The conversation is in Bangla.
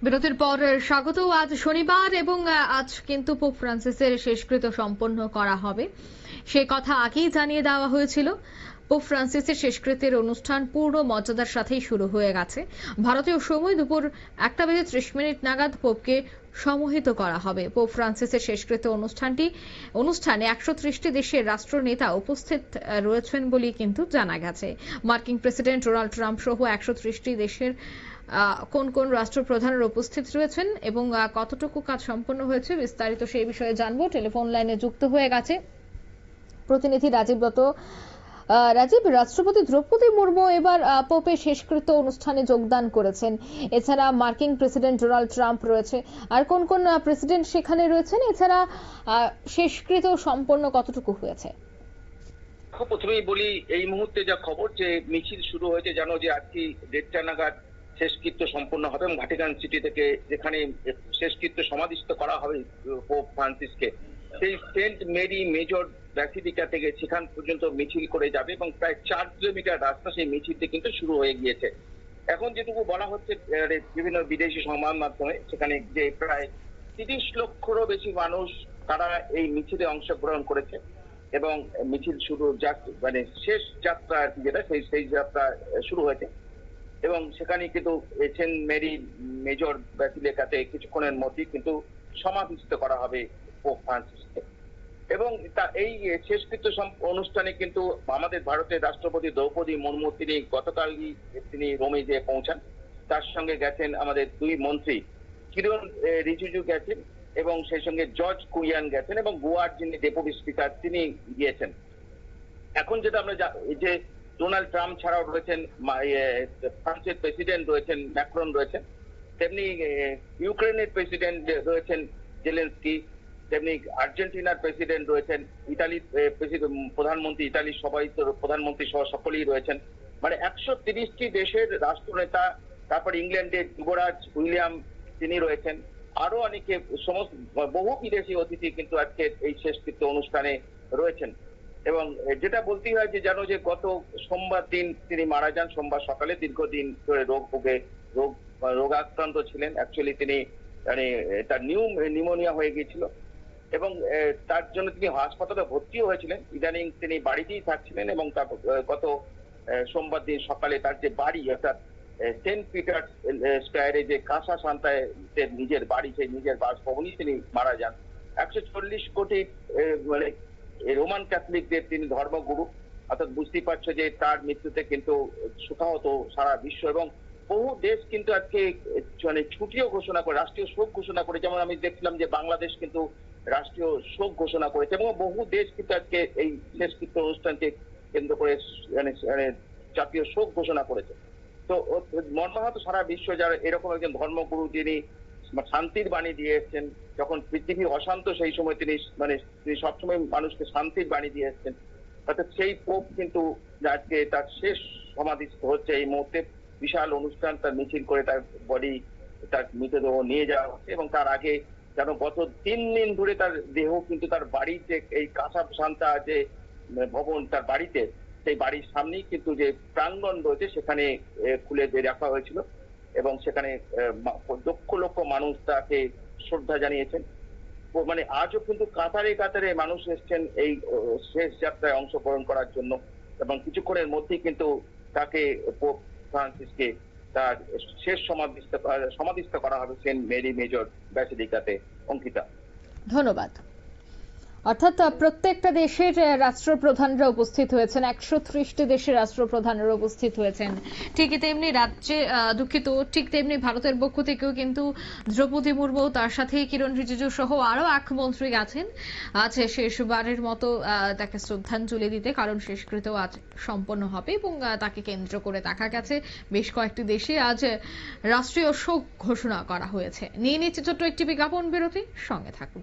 বিরতির পর স্বাগত। আজ শনিবার এবং আজ কিন্তু পোপ ফ্রান্সিসের শেষকৃত্য সম্পন্ন করা হবে, সে কথা আগেই জানিয়ে দেওয়া হয়েছিল। পোপ ফ্রান্সিসের শেষকৃত্যের অনুষ্ঠান পূর্ণ মর্যাদার সাথেই শুরু হয়ে গেছে। ভারতীয় সময় দুপুর 1:30 নাগাদ পোপকে সমাহিত করা হবে। পোপ ফ্রান্সিসের শেষকৃত্য অনুষ্ঠানে 130টি দেশের রাষ্ট্রনেতা উপস্থিত রয়েছেন বলেই কিন্তু জানা গেছে। মার্কিন প্রেসিডেন্ট ডোনাল্ড ট্রাম্প সহ 130টি দেশের কোন কোন রাষ্ট্রপ্রধানের উপস্থিত রয়েছেন এবং কতটুকু কাজ সম্পন্ন হয়েছে বিস্তারিত সেই বিষয়ে জানবো। টেলিফোন লাইনে যুক্ত হয়ে গেছে প্রতিনিধি রাজীব দত্ত। রাজীব, রাষ্ট্রপতি দ্রৌপদী মুর্মু এবার পোপের শেষকৃত্য অনুষ্ঠানে যোগদান করেছেন। এছাড়া মার্কিন প্রেসিডেন্ট ডোনাল্ড ট্রাম্প রয়েছে, আর কোন কোন প্রেসিডেন্ট সেখানে রয়েছেন? এছাড়া শেষকৃত্য সম্পন্ন কতটুকু হয়েছে? প্রথমেই বলি, এই মুহূর্তে যা খবর যে মিছিল শুরু হয়েছে, জানো যে আজকে 1:30 নাগাদ শেষকৃত্য সম্পন্ন হবে এবং ভাটিকান সিটি থেকে যেখানে শেষকৃত্য সমাধিস্থ করা হবে পোপ ফ্রান্সিসকে, সেই সেন্ট মেরি মেজর ব্যাসিলিকা থেকে সেখান পর্যন্ত মিছিল করে যাবে এবং প্রায় 4 কিলোমিটার রাস্তা সেই মিছিলটি কিন্তু শুরু হয়ে গিয়েছে। এখন যেটুকু বলা হচ্ছে বিভিন্ন বিদেশি সংবাদ মাধ্যমে, সেখানে যে প্রায় 30 লক্ষেরও বেশি মানুষ তারা এই মিছিলে অংশগ্রহণ করেছে এবং মিছিল শুরু মানে শেষ যাত্রা যেটা সেই যাত্রা শুরু হয়েছে এবং সেখানে কিন্তু সেন্ট মেরি মেজর ব্যাসিলিকাতে কিছুক্ষণের মধ্যেই কিন্তু সমাধিস্থ করা হবে পোপ ফ্রান্সিসকে। এবং এই শেষকৃত্য অনুষ্ঠানে কিন্তু আমাদের ভারতের রাষ্ট্রপতি দ্রৌপদী মুর্মু তিনি গতকালই তিনি রোমে যেয়ে পৌঁছান। তার সঙ্গে গেছেন আমাদের 2 মন্ত্রী, কিরণ রিজিজু গেছেন এবং সেই সঙ্গে জর্জ কুইয়ান গেছেন এবং গোয়ার যিনি ডেপুটি স্পিকার তিনি গিয়েছেন। এখন যেটা আমরা যে ডোনাল্ড ট্রাম্প ছাড়াও রয়েছেন ফ্রান্সের প্রেসিডেন্ট রয়েছেন ম্যাক্রন রয়েছেন, তেমনি ইউক্রেনের প্রেসিডেন্ট রয়েছেন জেলেনস্কি, তেমনি আর্জেন্টিনার প্রেসিডেন্ট রয়েছেন, ইতালির প্রধানমন্ত্রী, ইতালির সবাই প্রধানমন্ত্রী সহ সকলেই রয়েছেন। মানে 130টি দেশের রাষ্ট্রনেতা, তারপর ইংল্যান্ডের যুবরাজ উইলিয়াম তিনি রয়েছেন, আরো অনেকে সমস্ত বহু বিদেশি অতিথি কিন্তু আজকে এই শেষকৃত্য অনুষ্ঠানে রয়েছেন। এবং যেটা বলতেই হয় যে জানো যে গত সোমবার দিন তিনি মারা যান, সোমবার সকালে। দীর্ঘদিন ধরে রোগাক্রান্ত ছিলেন। অ্যাকচুয়ালি তিনি মানে তার নিউমোনিয়া হয়ে গিয়েছিল এবং তার জন্য তিনি হাসপাতালে ভর্তিও হয়েছিলেন। ইদানিং তিনি বাড়িতেই থাকছিলেন এবং তার গত সোমবার দিন সকালে তার যে বাড়ি অর্থাৎ সেন্ট পিটার স্কয়ারে যে কাসা সান্তায় নিজের বাড়ি, সেই নিজের বাসভবনই তিনি মারা যান। 140 কোটি মানে রোমান ক্যাথলিকদের তিনি ধর্মগুরু, অর্থাৎ বুঝতেই পারছো যে তার মৃত্যুতে কিন্তু শোকাহত সারা বিশ্ব এবং বহু দেশ কিন্তু আজকে মানে ছুটিও ঘোষণা করে, রাষ্ট্রীয় শোক ঘোষণা করে। যেমন আমি দেখছিলাম যে বাংলাদেশ কিন্তু রাষ্ট্রীয় শোক ঘোষণা করেছে এবং বহু দেশ কিন্তু আজকে এই শেষকৃত্য অনুষ্ঠানকে কেন্দ্র করে মানে জাতীয় শোক ঘোষণা করেছে। তো মর্মাহত সারা বিশ্ব, যারা এরকম একজন ধর্মগুরু যিনি শান্তির বাণী দিয়ে এসছেন, যখন পৃথিবী অশান্ত সেই সময় তিনি সবসময় মানুষকে শান্তির বাণী দিয়ে এসছেন। অর্থাৎ সেই পোপ কিন্তু আজকে তার শেষ সমাধিস্থ হচ্ছে এই মুহূর্তে। বিশাল অনুষ্ঠান, তার মিছিল করে তার বডি, তার মৃতদেহ নিয়ে যাওয়া হচ্ছে এবং তার আগে যেন গত 3 দিন ধরে তার দেহ কিন্তু তার বাড়িতে, এই কাসা সান্তা যে ভবন তার বাড়িতে, সেই বাড়ির সামনেই কিন্তু যে প্রাঙ্গণ রয়েছে সেখানে খুলে রাখা হয়েছিল এবং সেখানে লক্ষ লক্ষ মানুষ তাকে শ্রদ্ধা জানিয়েছেন। মানে আজও কিন্তু কাতারে কাতারে মানুষ এসছেন এই শেষ যাত্রায় অংশগ্রহণ করার জন্য এবং কিছুক্ষণের মধ্যেই কিন্তু তাকে পোপ ফ্রান্সিসকে তার শেষ সমাধিস্থ করা হবে সেন্ট মেরি মেজর ব্যাসিলিকাতে। অঙ্কিতা, ধন্যবাদ। অর্থাৎ প্রত্যেকটা দেশের রাষ্ট্রপ্রধানরা উপস্থিত হয়েছেন, 130টি দেশের রাষ্ট্রপ্রধানরা উপস্থিত হয়েছেন। ঠিকই তেমনি ঠিক তেমনি ভারতের পক্ষ থেকেও কিন্তু দ্রৌপদী মুর্মু, তার সাথে কিরণ রিজিজু সহ আরো 1 মন্ত্রী গেছেন আজ শেষবারের মতো তাকে শ্রদ্ধাঞ্জলি দিতে, কারণ শেষকৃত্য আজ সম্পন্ন হবে এবং তাকে কেন্দ্র করে দেখা গেছে বেশ কয়েকটি দেশে আজ রাষ্ট্রীয় শোক ঘোষণা করা হয়েছে। নিয়ে নিচ্ছে ছোট্ট একটি বিজ্ঞাপন বিরতি, সঙ্গে থাকুন।